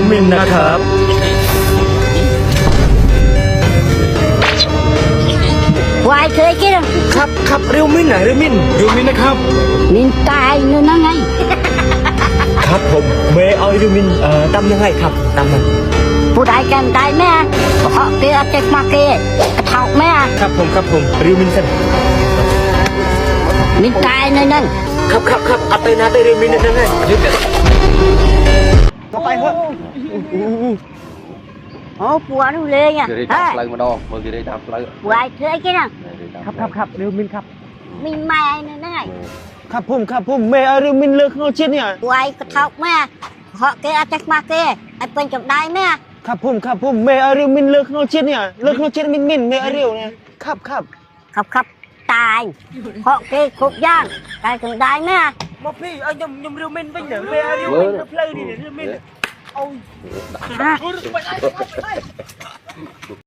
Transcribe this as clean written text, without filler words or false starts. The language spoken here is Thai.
มินนะครับวายเคยกินครับเรียวมินไหนเรียวมินนะครับมินตายนู่นนั่งไงครับผมเมย์เอาเรียวมินตำยังไงครับตำมันผู้ใดกันได้แม่เพราะเกลือเจ็กมาเกะกระเทาแม่ครับผมเรียวมินสันมินตายนู่นนั่งครับเอาไปนะไปเรียวมินนั่นไงยึดเด็ดก็ไปเถอะโอ้ปวดเลยไงเฮ้ยเลยมาดองมือได้ทำเลยวายเคยกินครับเรียวมินครับมินแม่นู่นนั่งไงครับผมเมย์เอาเรียวมินเลิกเขาเชียนเนี่ยว ายกระเทาแม่เพราะเกลือเจ็กมาเกะไอ้เป็นจบได้แม่ครับผมเมย์เอาเรียวมินเลิกเขาเชียนเนี่ยเลิกเขาเชียนมินเมย์เอาเรียวเนี่ยครับตายเพราะเกลือขุบย่างตายจบได้แม่มาพี่เอายำเรียวมินไปไหนเมย์เอาเรียวมินเพลย์นี่เรียวมินเอา